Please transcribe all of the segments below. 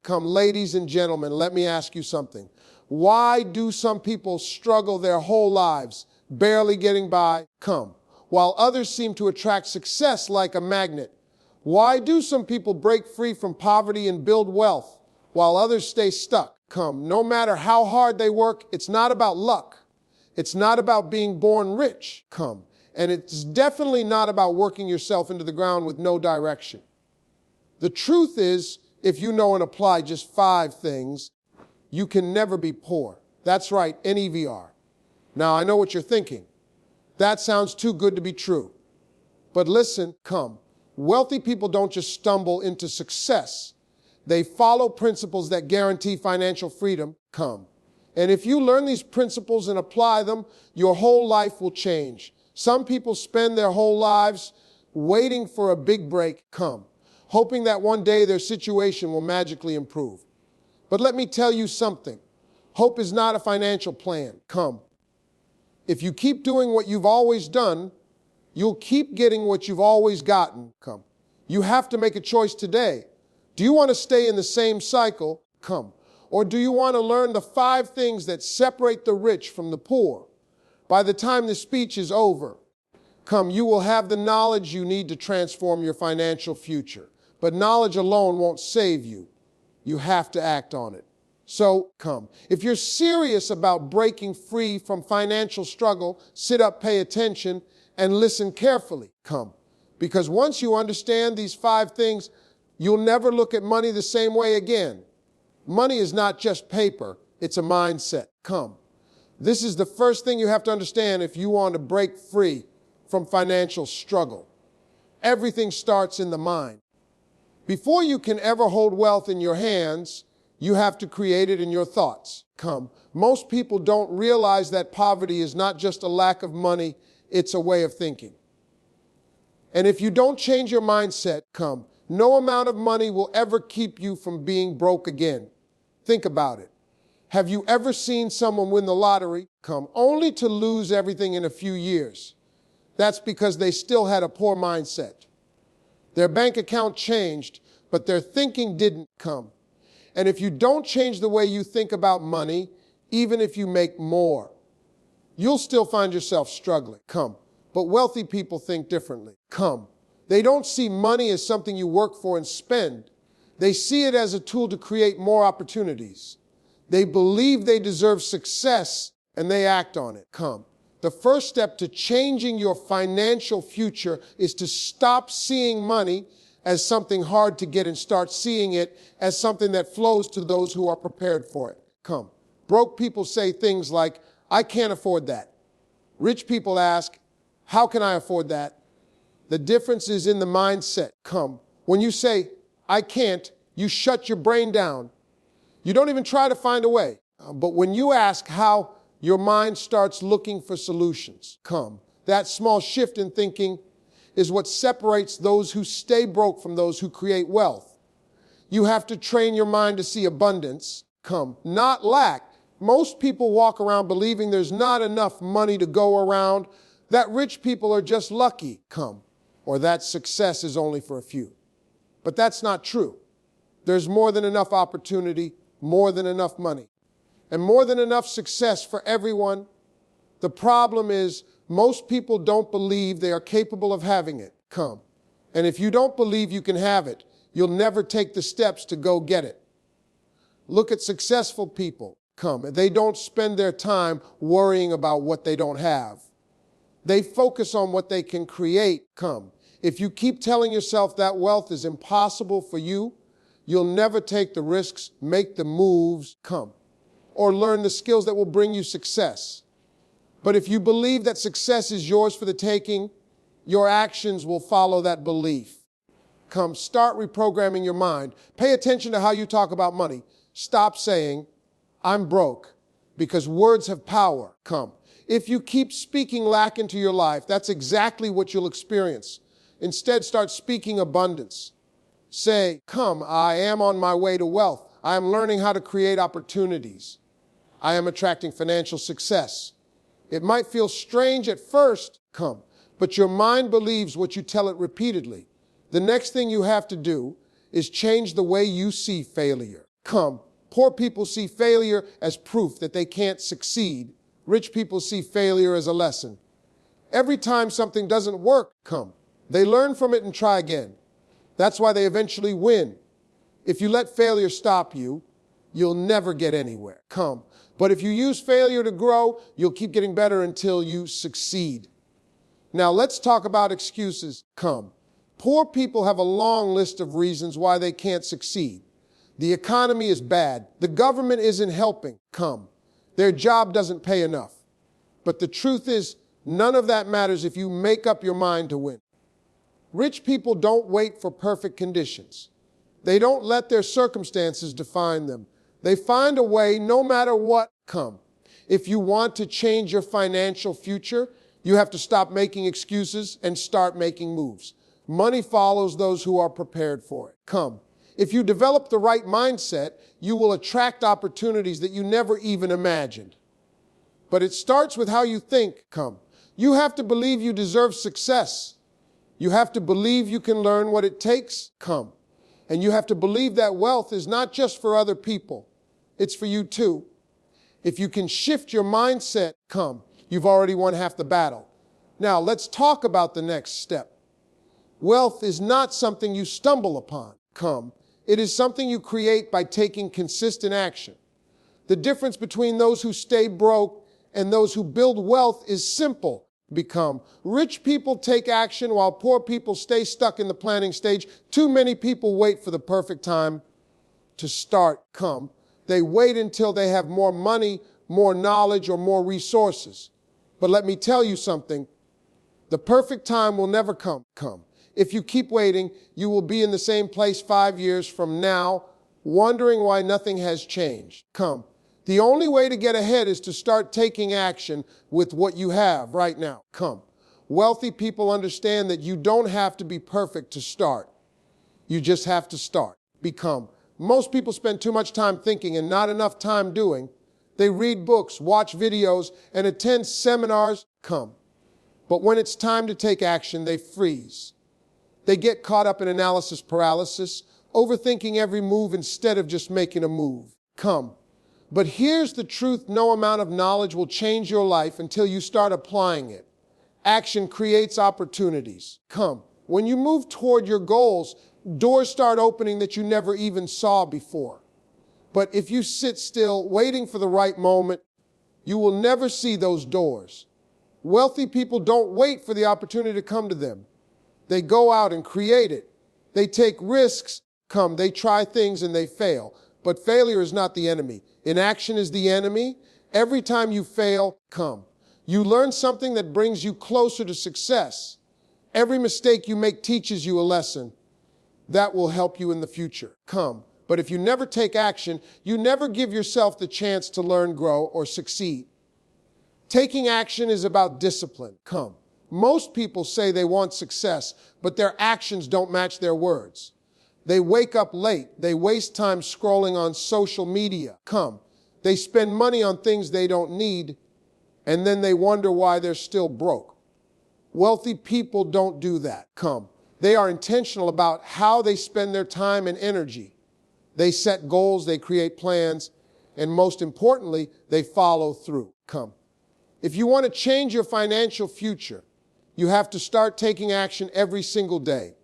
Come, ladies and gentlemen, let me ask you something. Why do some people struggle their whole lives, barely getting by? Come, while others seem to attract success like a magnet. Why do some people break free from poverty and build wealth, while others stay stuck? Come, no matter how hard they work, it's not about luck. It's not about being born rich. Come, and it's definitely not about working yourself into the ground with no direction. The truth is, if you know and apply just 5 things, you can never be poor. That's right, NEVR. Now, I know what you're thinking. That sounds too good to be true. But listen, come. Wealthy people don't just stumble into success. They follow principles that guarantee financial freedom. Come. And if you learn these principles and apply them, your whole life will change. Some people spend their whole lives waiting for a big break. Come. Hoping that one day their situation will magically improve. But let me tell you something. Hope is not a financial plan. Come. If you keep doing what you've always done, you'll keep getting what you've always gotten. Come. You have to make a choice today. Do you want to stay in the same cycle? Come. Or do you want to learn the 5 things that separate the rich from the poor? By the time the speech is over, come, you will have the knowledge you need to transform your financial future. But knowledge alone won't save you. You have to act on it. So, come. If you're serious about breaking free from financial struggle, sit up, pay attention, and listen carefully. Come. Because once you understand these 5 things, you'll never look at money the same way again. Money is not just paper, it's a mindset. Come. This is the first thing you have to understand if you want to break free from financial struggle. Everything starts in the mind. Before you can ever hold wealth in your hands, you have to create it in your thoughts. Come. Most people don't realize that poverty is not just a lack of money, it's a way of thinking. And if you don't change your mindset, come, no amount of money will ever keep you from being broke again. Think about it. Have you ever seen someone win the lottery, come, only to lose everything in a few years? That's because they still had a poor mindset. Their bank account changed, but their thinking didn't. Come. And if you don't change the way you think about money, even if you make more, you'll still find yourself struggling. Come. But wealthy people think differently. Come. They don't see money as something you work for and spend. They see it as a tool to create more opportunities. They believe they deserve success and they act on it. Come. The first step to changing your financial future is to stop seeing money as something hard to get and start seeing it as something that flows to those who are prepared for it. Come. Broke people say things like, I can't afford that. Rich people ask, how can I afford that? The difference is in the mindset. Come. When you say, I can't, you shut your brain down. You don't even try to find a way. But when you ask how, your mind starts looking for solutions. Come. That small shift in thinking is what separates those who stay broke from those who create wealth. You have to train your mind to see abundance. Come. Not lack. Most people walk around believing there's not enough money to go around, that rich people are just lucky. Come. Or that success is only for a few. But that's not true. There's more than enough opportunity, more than enough money, and more than enough success for everyone. The problem is most people don't believe they are capable of having it. Come. And if you don't believe you can have it, you'll never take the steps to go get it. Look at successful people. Come. They don't spend their time worrying about what they don't have. They focus on what they can create. Come. If you keep telling yourself that wealth is impossible for you, you'll never take the risks, make the moves, come, or learn the skills that will bring you success. But if you believe that success is yours for the taking, your actions will follow that belief. Come, start reprogramming your mind. Pay attention to how you talk about money. Stop saying, I'm broke, because words have power. Come. If you keep speaking lack into your life, that's exactly what you'll experience. Instead, start speaking abundance. Say, come, I am on my way to wealth. I am learning how to create opportunities. I am attracting financial success. It might feel strange at first, come, but your mind believes what you tell it repeatedly. The next thing you have to do is change the way you see failure. Come. Poor people see failure as proof that they can't succeed. Rich people see failure as a lesson. Every time something doesn't work, they learn from it and try again. That's why they eventually win. If you let failure stop you, you'll never get anywhere. But if you use failure to grow, you'll keep getting better until you succeed. Now let's talk about excuses. Poor people have a long list of reasons why they can't succeed. The economy is bad. The government isn't helping. Their job doesn't pay enough. But the truth is, none of that matters if you make up your mind to win. Rich people don't wait for perfect conditions. They don't let their circumstances define them. They find a way no matter what. If you want to change your financial future, you have to stop making excuses and start making moves. Money follows those who are prepared for it. If you develop the right mindset, you will attract opportunities that you never even imagined. But it starts with how you think. You have to believe you deserve success. You have to believe you can learn what it takes. And you have to believe that wealth is not just for other people. It's for you too. If you can shift your mindset, you've already won half the battle. Now let's talk about the next step. Wealth is not something you stumble upon. It is something you create by taking consistent action. The difference between those who stay broke and those who build wealth is simple. Rich people take action while poor people stay stuck in the planning stage. Too many people wait for the perfect time to start. They wait until they have more money, more knowledge, or more resources. But let me tell you something. The perfect time will never come. If you keep waiting, you will be in the same place 5 years from now, wondering why nothing has changed. The only way to get ahead is to start taking action with what you have right now. Wealthy people understand that you don't have to be perfect to start. You just have to start. Most people spend too much time thinking and not enough time doing. They read books, watch videos, and attend seminars. But when it's time to take action, they freeze. They get caught up in analysis paralysis, overthinking every move instead of just making a move. But here's the truth. No amount of knowledge will change your life until you start applying it. Action creates opportunities. When you move toward your goals, doors start opening that you never even saw before. But if you sit still, waiting for the right moment, you will never see those doors. Wealthy people don't wait for the opportunity to come to them. They go out and create it. They take risks. They try things and they fail. But failure is not the enemy. Inaction is the enemy. Every time you fail, you learn something that brings you closer to success. Every mistake you make teaches you a lesson that will help you in the future. But if you never take action, you never give yourself the chance to learn, grow, or succeed. Taking action is about discipline. Most people say they want success, but their actions don't match their words. They wake up late. They waste time scrolling on social media. They spend money on things they don't need, and then they wonder why they're still broke. Wealthy people don't do that. They are intentional about how they spend their time and energy. They set goals, they create plans, and most importantly, they follow through. If you want to change your financial future, you have to start taking action every single day.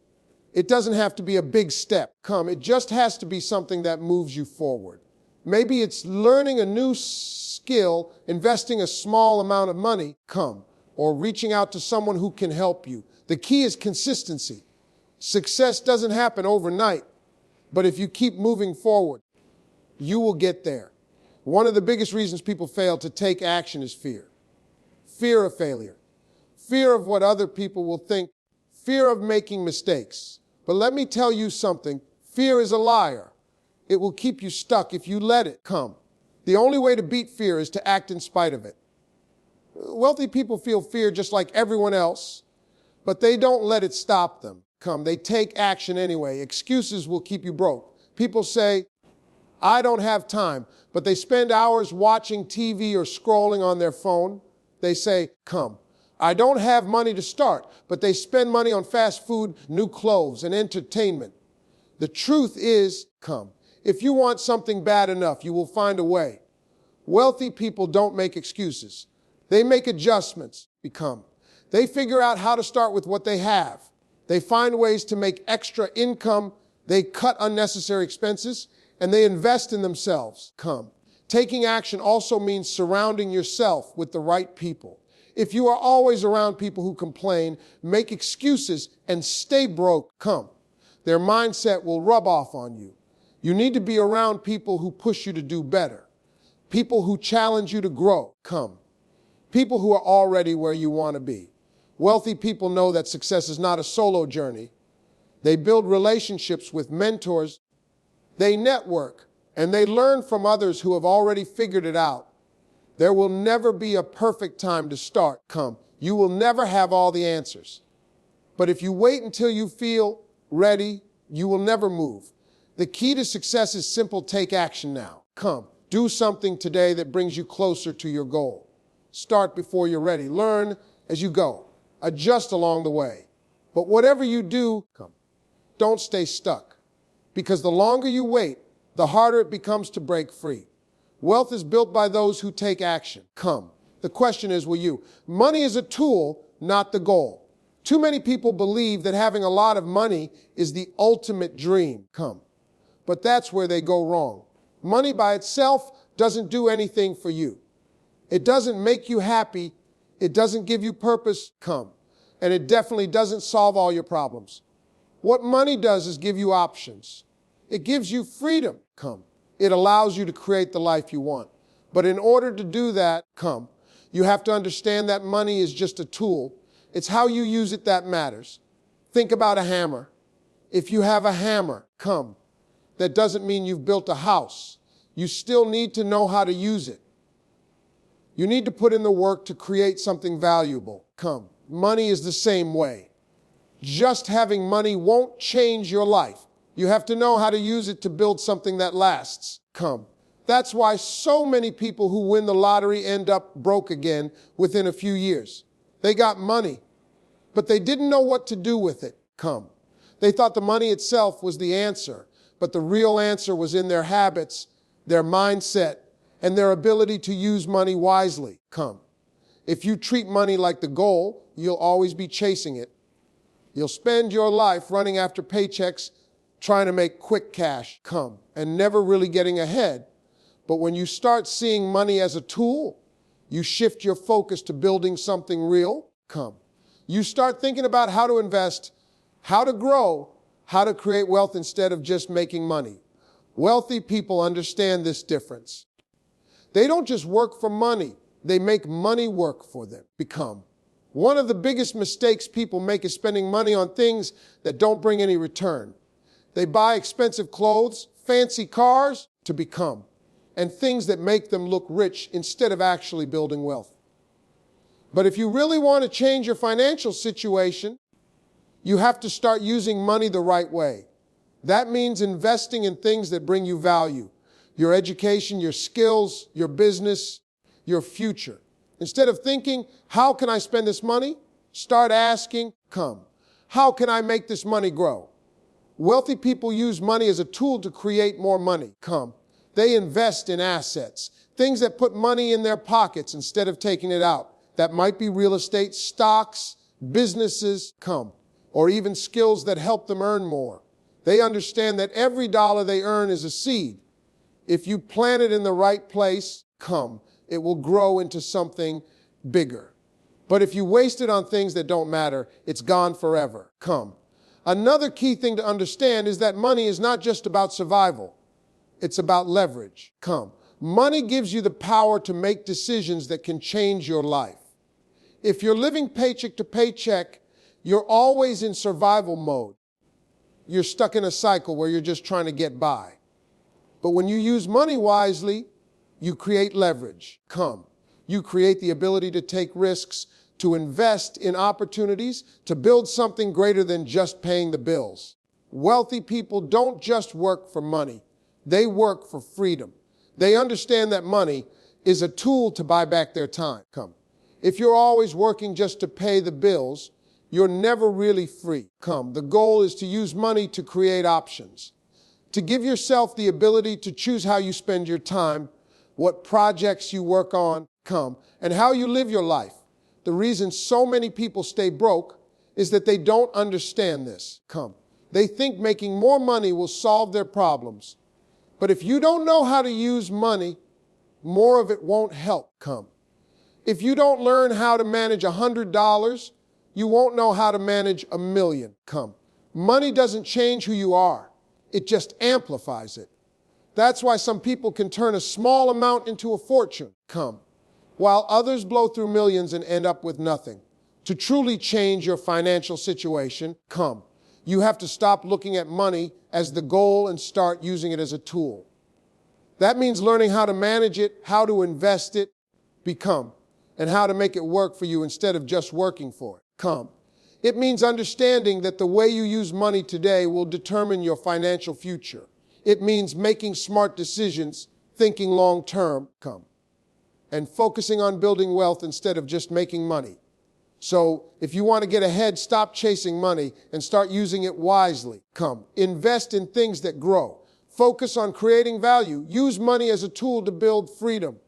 It doesn't have to be a big step. It just has to be something that moves you forward. Maybe it's learning a new skill, investing a small amount of money, or reaching out to someone who can help you. The key is consistency. Success doesn't happen overnight, but if you keep moving forward, you will get there. One of the biggest reasons people fail to take action is fear. Fear of failure. Fear of what other people will think. Fear of making mistakes. But let me tell you something. Fear is a liar. It will keep you stuck if you let it come. The only way to beat fear is to act in spite of it. Wealthy people feel fear just like everyone else, but they don't let it stop them. They take action anyway. Excuses will keep you broke. People say, I don't have time, but they spend hours watching TV or scrolling on their phone. They say, I don't have money to start, but they spend money on fast food, new clothes, and entertainment. The truth is, If you want something bad enough, you will find a way. Wealthy people don't make excuses. They make adjustments. They figure out how to start with what they have. They find ways to make extra income. They cut unnecessary expenses, and they invest in themselves. Taking action also means surrounding yourself with the right people. If you are always around people who complain, make excuses, and stay broke, their mindset will rub off on you. You need to be around people who push you to do better, people who challenge you to grow, people who are already where you want to be. Wealthy people know that success is not a solo journey. They build relationships with mentors. They network, and they learn from others who have already figured it out. There will never be a perfect time to start. You will never have all the answers. But if you wait until you feel ready, you will never move. The key to success is simple: take action now. Do something today that brings you closer to your goal. Start before you're ready. Learn as you go. Adjust along the way. But whatever you do, don't stay stuck. Because the longer you wait, the harder it becomes to break free. Wealth is built by those who take action. The question is, will you? Money is a tool, not the goal. Too many people believe that having a lot of money is the ultimate dream. But that's where they go wrong. Money by itself doesn't do anything for you. It doesn't make you happy. It doesn't give you purpose. And it definitely doesn't solve all your problems. What money does is give you options. It gives you freedom. It allows you to create the life you want. But in order to do that, you have to understand that money is just a tool. It's how you use it that matters. Think about a hammer. If you have a hammer, that doesn't mean you've built a house. You still need to know how to use it. You need to put in the work to create something valuable. Money is the same way. Just having money won't change your life. You have to know how to use it to build something that lasts. That's why so many people who win the lottery end up broke again within a few years. They got money, but they didn't know what to do with it. They thought the money itself was the answer, but the real answer was in their habits, their mindset, and their ability to use money wisely. If you treat money like the goal, you'll always be chasing it. You'll spend your life running after paychecks, trying to make quick cash, and never really getting ahead. But when you start seeing money as a tool, you shift your focus to building something real. You start thinking about how to invest, how to grow, how to create wealth instead of just making money. Wealthy people understand this difference. They don't just work for money, they make money work for them. One of the biggest mistakes people make is spending money on things that don't bring any return. They buy expensive clothes, fancy cars to become, and things that make them look rich instead of actually building wealth. But if you really want to change your financial situation, you have to start using money the right way. That means investing in things that bring you value, your education, your skills, your business, your future. Instead of thinking, how can I spend this money? Start asking, how can I make this money grow? Wealthy people use money as a tool to create more money. They invest in assets, things that put money in their pockets instead of taking it out. That might be real estate, stocks, businesses, or even skills that help them earn more. They understand that every dollar they earn is a seed. If you plant it in the right place, it will grow into something bigger. But if you waste it on things that don't matter, it's gone forever. Another key thing to understand is that money is not just about survival. It's about leverage. Money gives you the power to make decisions that can change your life. If you're living paycheck to paycheck, you're always in survival mode. You're stuck in a cycle where you're just trying to get by. But when you use money wisely, you create leverage. You create the ability to take risks, to invest in opportunities, to build something greater than just paying the bills. Wealthy people don't just work for money. They work for freedom. They understand that money is a tool to buy back their time. If you're always working just to pay the bills, you're never really free. The goal is to use money to create options. To give yourself the ability to choose how you spend your time, what projects you work on, and how you live your life. The reason so many people stay broke is that they don't understand this. They think making more money will solve their problems. But if you don't know how to use money, more of it won't help. If you don't learn how to manage $100, you won't know how to manage $1 million. Money doesn't change who you are. It just amplifies it. That's why some people can turn a small amount into a fortune, while others blow through millions and end up with nothing. To truly change your financial situation, you have to stop looking at money as the goal and start using it as a tool. That means learning how to manage it, how to invest it, and how to make it work for you instead of just working for it. It means understanding that the way you use money today will determine your financial future. It means making smart decisions, thinking long term, and focusing on building wealth instead of just making money. So if you want to get ahead, stop chasing money and start using it wisely. Invest in things that grow. Focus on creating value. Use money as a tool to build freedom.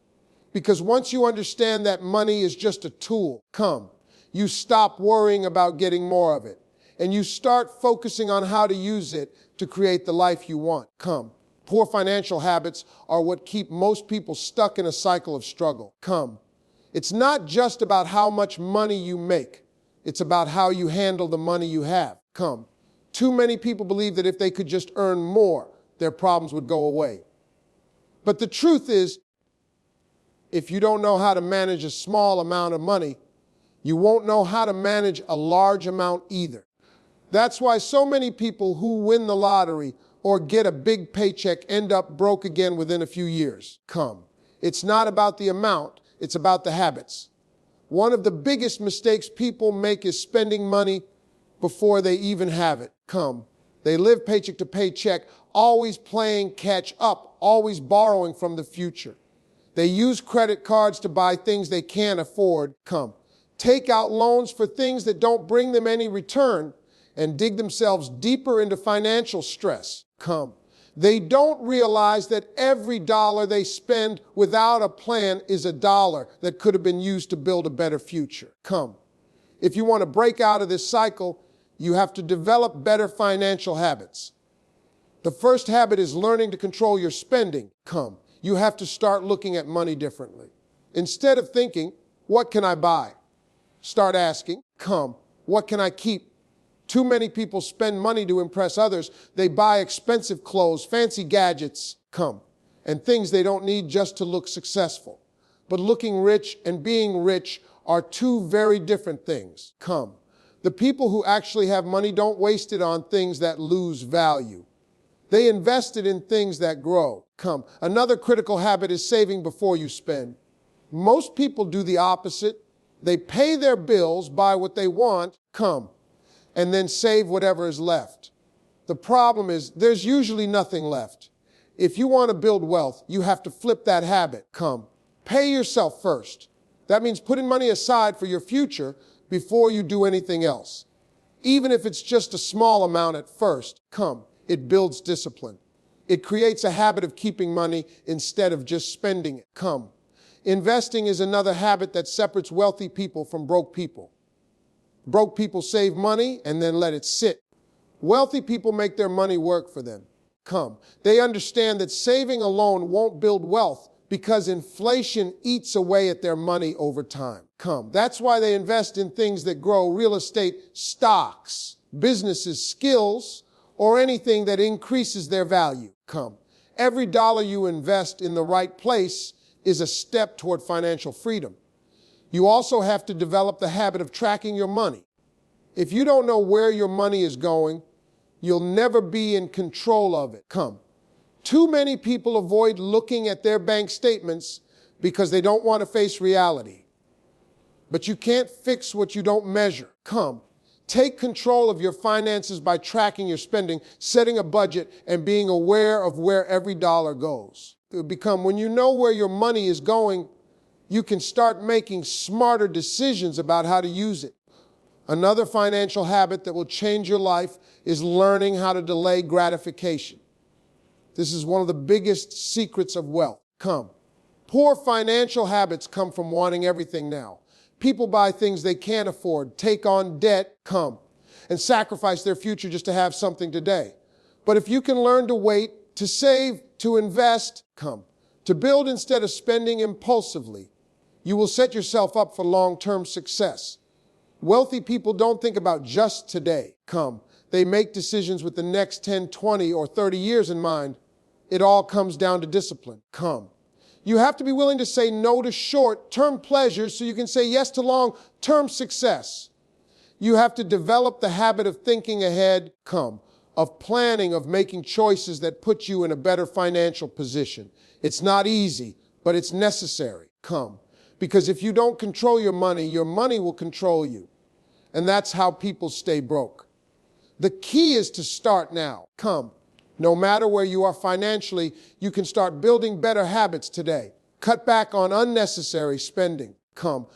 Because once you understand that money is just a tool, you stop worrying about getting more of it. And you start focusing on how to use it to create the life you want. Poor financial habits are what keep most people stuck in a cycle of struggle. It's not just about how much money you make. It's about how you handle the money you have. Too many people believe that if they could just earn more, their problems would go away. But the truth is, if you don't know how to manage a small amount of money, you won't know how to manage a large amount either. That's why so many people who win the lottery or get a big paycheck end up broke again within a few years. It's not about the amount, it's about the habits. One of the biggest mistakes people make is spending money before they even have it. They live paycheck to paycheck, always playing catch up, always borrowing from the future. They use credit cards to buy things they can't afford. Take out loans for things that don't bring them any return and dig themselves deeper into financial stress. They don't realize that every dollar they spend without a plan is a dollar that could have been used to build a better future. If you want to break out of this cycle, you have to develop better financial habits. The first habit is learning to control your spending. You have to start looking at money differently. Instead of thinking, what can I buy? Start asking, what can I keep? Too many people spend money to impress others. They buy expensive clothes, fancy gadgets, and things they don't need just to look successful. But looking rich and being rich are two very different things. The people who actually have money don't waste it on things that lose value. They invest it in things that grow. Another critical habit is saving before you spend. Most people do the opposite. They pay their bills, buy what they want, and then save whatever is left. The problem is there's usually nothing left. If you want to build wealth, you have to flip that habit. Pay yourself first. That means putting money aside for your future before you do anything else. Even if it's just a small amount at first, it builds discipline. It creates a habit of keeping money instead of just spending it. Investing is another habit that separates wealthy people from broke people. Broke people save money and then let it sit. Wealthy people make their money work for them. They understand that saving alone won't build wealth because inflation eats away at their money over time. That's why they invest in things that grow: real estate, stocks, businesses, skills, or anything that increases their value. Every dollar you invest in the right place is a step toward financial freedom. You also have to develop the habit of tracking your money. If you don't know where your money is going, you'll never be in control of it. Too many people avoid looking at their bank statements because they don't want to face reality. But you can't fix what you don't measure. Take control of your finances by tracking your spending, setting a budget, and being aware of where every dollar goes. When you know where your money is going, you can start making smarter decisions about how to use it. Another financial habit that will change your life is learning how to delay gratification. This is one of the biggest secrets of wealth. Come. Poor financial habits come from wanting everything now. People buy things they can't afford, take on debt, and sacrifice their future just to have something today. But if you can learn to wait, to save, to invest, to build instead of spending impulsively, you will set yourself up for long-term success. Wealthy people don't think about just today. They make decisions with the next 10, 20, or 30 years in mind. It all comes down to discipline. You have to be willing to say no to short-term pleasures so you can say yes to long-term success. You have to develop the habit of thinking ahead, of planning, of making choices that put you in a better financial position. It's not easy, but it's necessary. Because if you don't control your money will control you. And that's how people stay broke. The key is to start now. No matter where you are financially, you can start building better habits today. Cut back on unnecessary spending.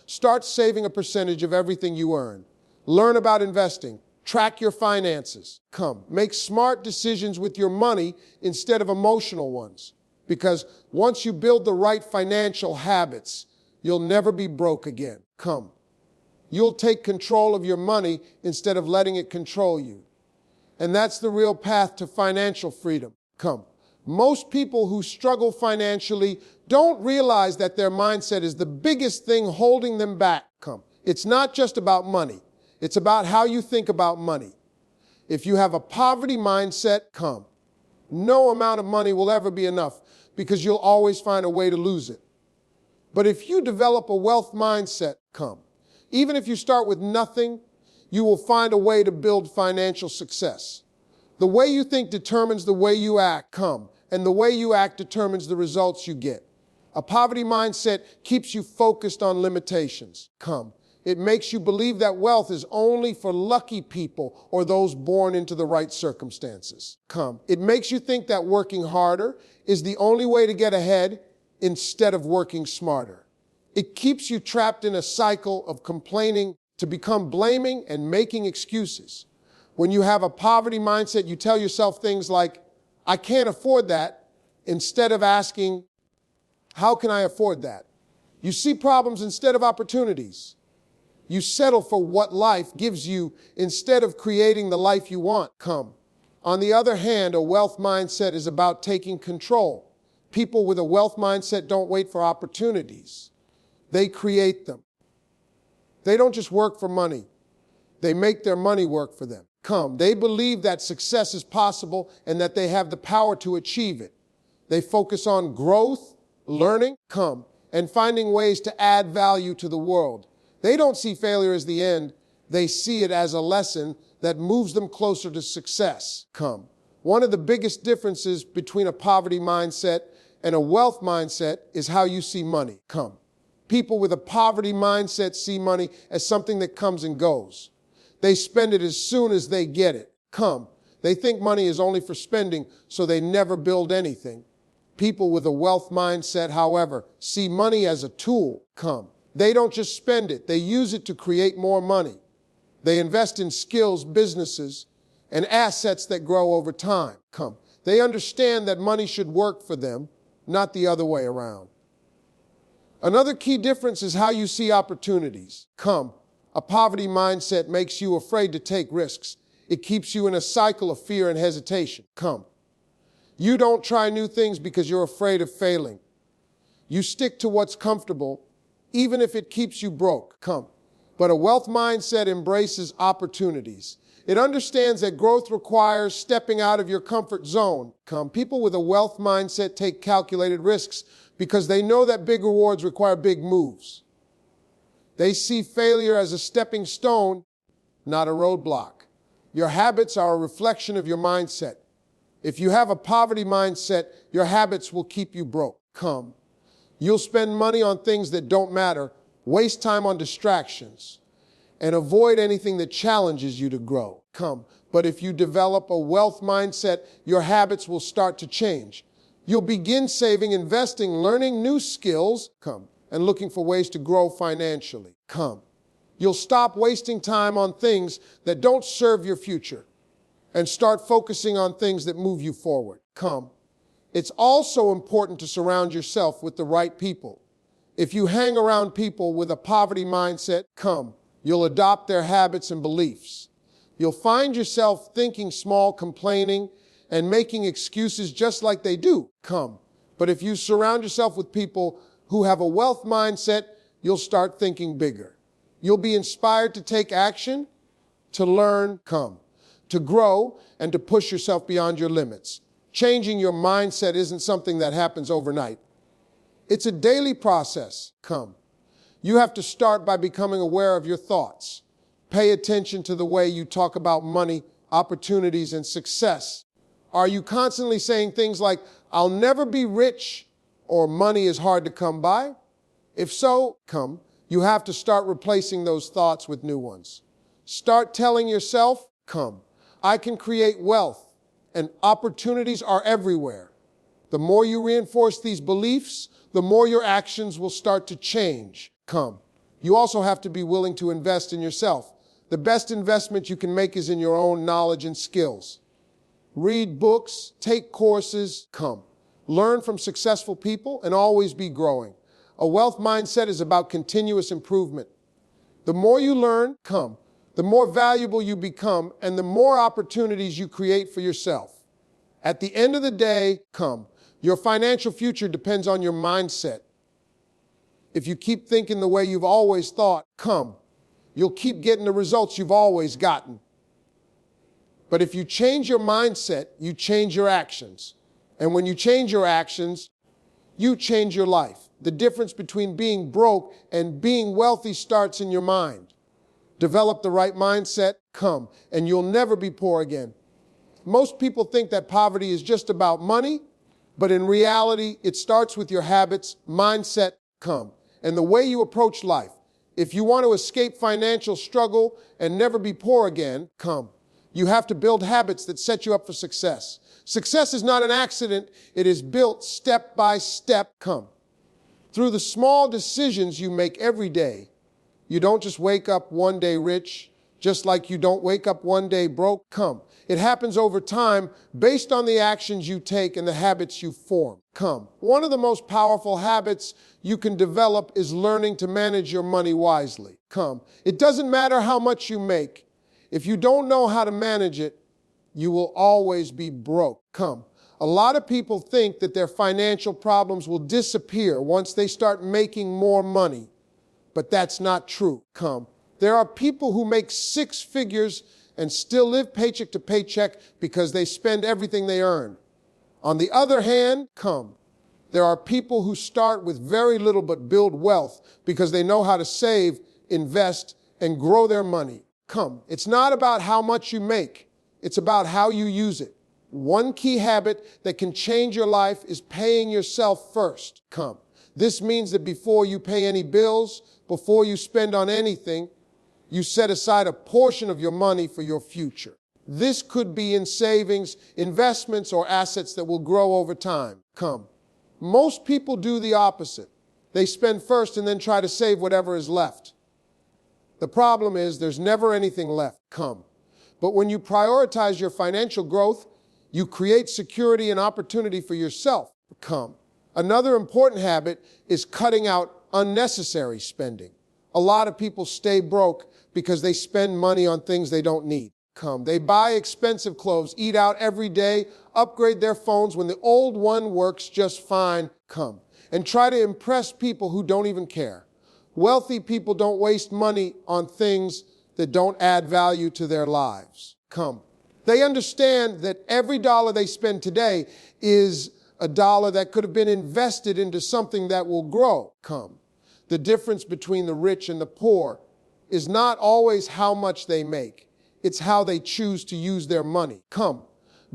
Start saving a percentage of everything you earn. Learn about investing. Track your finances. Make smart decisions with your money instead of emotional ones. Because once you build the right financial habits, you'll never be broke again. You'll take control of your money instead of letting it control you. And that's the real path to financial freedom. Most people who struggle financially don't realize that their mindset is the biggest thing holding them back. It's not just about money. It's about how you think about money. If you have a poverty mindset, no amount of money will ever be enough because you'll always find a way to lose it. But if you develop a wealth mindset, even if you start with nothing, you will find a way to build financial success. The way you think determines the way you act, and the way you act determines the results you get. A poverty mindset keeps you focused on limitations. It makes you believe that wealth is only for lucky people or those born into the right circumstances. It makes you think that working harder is the only way to get ahead instead of working smarter. It keeps you trapped in a cycle of complaining to become blaming and making excuses. When you have a poverty mindset, you tell yourself things like, I can't afford that, instead of asking, how can I afford that? You see problems instead of opportunities. You settle for what life gives you instead of creating the life you want. On the other hand, a wealth mindset is about taking control. People with a wealth mindset don't wait for opportunities. They create them. They don't just work for money. They make their money work for them. They believe that success is possible and that they have the power to achieve it. They focus on growth, learning, and finding ways to add value to the world. They don't see failure as the end. They see it as a lesson that moves them closer to success. One of the biggest differences between a poverty mindset and a wealth mindset is how you see money. People with a poverty mindset see money as something that comes and goes. They spend it as soon as they get it. They think money is only for spending, so they never build anything. People with a wealth mindset, however, see money as a tool. They don't just spend it. They use it to create more money. They invest in skills, businesses, and assets that grow over time. They understand that money should work for them, not the other way around. Another key difference is how you see opportunities. A poverty mindset makes you afraid to take risks. It keeps you in a cycle of fear and hesitation. You don't try new things because you're afraid of failing. You stick to what's comfortable, even if it keeps you broke. But a wealth mindset embraces opportunities. It understands that growth requires stepping out of your comfort zone. People with a wealth mindset take calculated risks because they know that big rewards require big moves. They see failure as a stepping stone, not a roadblock. Your habits are a reflection of your mindset. If you have a poverty mindset, your habits will keep you broke. You'll spend money on things that don't matter, waste time on distractions, and avoid anything that challenges you to grow. But if you develop a wealth mindset, your habits will start to change. You'll begin saving, investing, learning new skills, and looking for ways to grow financially. You'll stop wasting time on things that don't serve your future and start focusing on things that move you forward. It's also important to surround yourself with the right people. If you hang around people with a poverty mindset, you'll adopt their habits and beliefs. You'll find yourself thinking small, complaining, and making excuses just like they do. But if you surround yourself with people who have a wealth mindset, you'll start thinking bigger. You'll be inspired to take action, to learn, to grow, and to push yourself beyond your limits. Changing your mindset isn't something that happens overnight. It's a daily process. You have to start by becoming aware of your thoughts. Pay attention to the way you talk about money, opportunities, and success. Are you constantly saying things like, "I'll never be rich," or "money is hard to come by"? If so, you have to start replacing those thoughts with new ones. Start telling yourself, "I can create wealth, and opportunities are everywhere." The more you reinforce these beliefs, the more your actions will start to change. You also have to be willing to invest in yourself. The best investment you can make is in your own knowledge and skills. Read books, take courses, learn from successful people, and always be growing. A wealth mindset is about continuous improvement. The more you learn, the more valuable you become, and the more opportunities you create for yourself. At the end of the day, your financial future depends on your mindset. If you keep thinking the way you've always thought, you'll keep getting the results you've always gotten. But if you change your mindset, you change your actions. And when you change your actions, you change your life. The difference between being broke and being wealthy starts in your mind. Develop the right mindset, and you'll never be poor again. Most people think that poverty is just about money, but in reality, it starts with your habits, mindset, and the way you approach life. If you want to escape financial struggle and never be poor again, you have to build habits that set you up for success. Success is not an accident. It is built step by step. Through the small decisions you make every day. You don't just wake up one day rich, just like you don't wake up one day broke. It happens over time based on the actions you take and the habits you form. One of the most powerful habits you can develop is learning to manage your money wisely. It doesn't matter how much you make. If you don't know how to manage it, you will always be broke. A lot of people think that their financial problems will disappear once they start making more money, but that's not true. There are people who make six figures and still live paycheck to paycheck because they spend everything they earn. On the other hand, there are people who start with very little but build wealth because they know how to save, invest, and grow their money. It's not about how much you make. It's about how you use it. One key habit that can change your life is paying yourself first. This means that before you pay any bills, before you spend on anything, you set aside a portion of your money for your future. This could be in savings, investments, or assets that will grow over time. Most people do the opposite. They spend first and then try to save whatever is left. The problem is there's never anything left. But when you prioritize your financial growth, you create security and opportunity for yourself. Another important habit is cutting out unnecessary spending. A lot of people stay broke because they spend money on things they don't need. They buy expensive clothes, eat out every day, upgrade their phones when the old one works just fine, and try to impress people who don't even care. Wealthy people don't waste money on things that don't add value to their lives. They understand that every dollar they spend today is a dollar that could have been invested into something that will grow. The difference between the rich and the poor is not always how much they make. It's how they choose to use their money.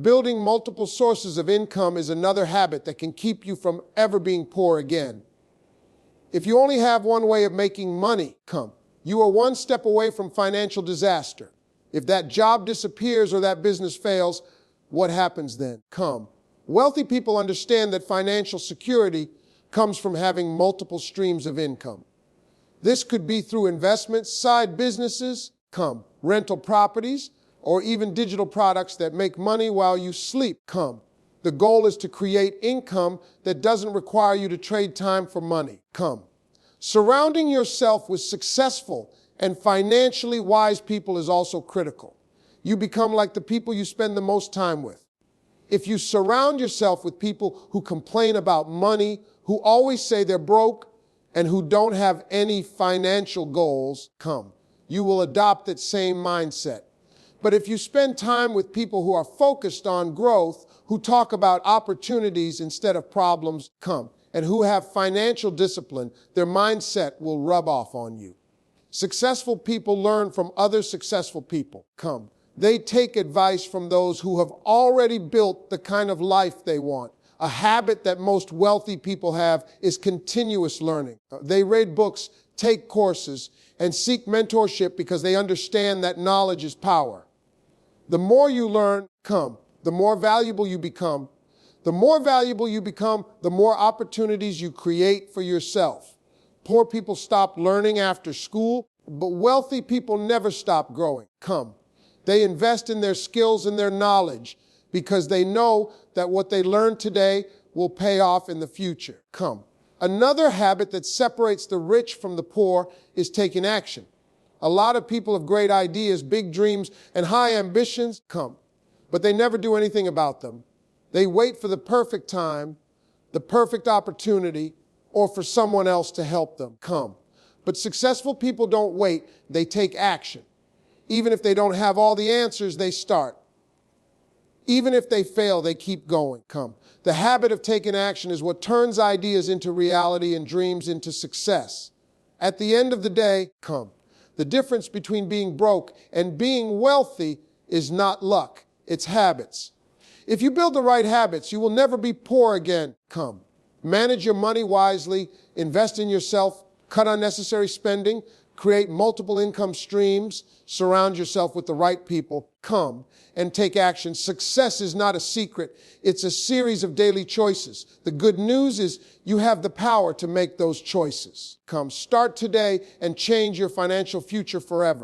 Building multiple sources of income is another habit that can keep you from ever being poor again. If you only have one way of making money, you are one step away from financial disaster. If that job disappears or that business fails, what happens then? Wealthy people understand that financial security comes from having multiple streams of income. This could be through investments, side businesses, rental properties, or even digital products that make money while you sleep. The goal is to create income that doesn't require you to trade time for money. Come. Surrounding yourself with successful and financially wise people is also critical. You become like the people you spend the most time with. If you surround yourself with people who complain about money, who always say they're broke, and who don't have any financial goals, you will adopt that same mindset. But if you spend time with people who are focused on growth, who talk about opportunities instead of problems, and who have financial discipline, their mindset will rub off on you. Successful people learn from other successful people. They take advice from those who have already built the kind of life they want. A habit that most wealthy people have is continuous learning. They read books, take courses, and seek mentorship because they understand that knowledge is power. The more you learn, the more valuable you become. The more valuable you become, the more opportunities you create for yourself. Poor people stop learning after school, but wealthy people never stop growing. They invest in their skills and their knowledge because they know that what they learn today will pay off in the future. Another habit that separates the rich from the poor is taking action. A lot of people have great ideas, big dreams, and high ambitions, but they never do anything about them. They wait for the perfect time, the perfect opportunity, or for someone else to help them. But successful people don't wait, they take action. Even if they don't have all the answers, they start. Even if they fail, they keep going. The habit of taking action is what turns ideas into reality and dreams into success. At the end of the day, the difference between being broke and being wealthy is not luck, it's habits. If you build the right habits, you will never be poor again. Manage your money wisely, invest in yourself, cut unnecessary spending, create multiple income streams, surround yourself with the right people, and take action. Success is not a secret. It's a series of daily choices. The good news is you have the power to make those choices. Start today and change your financial future forever.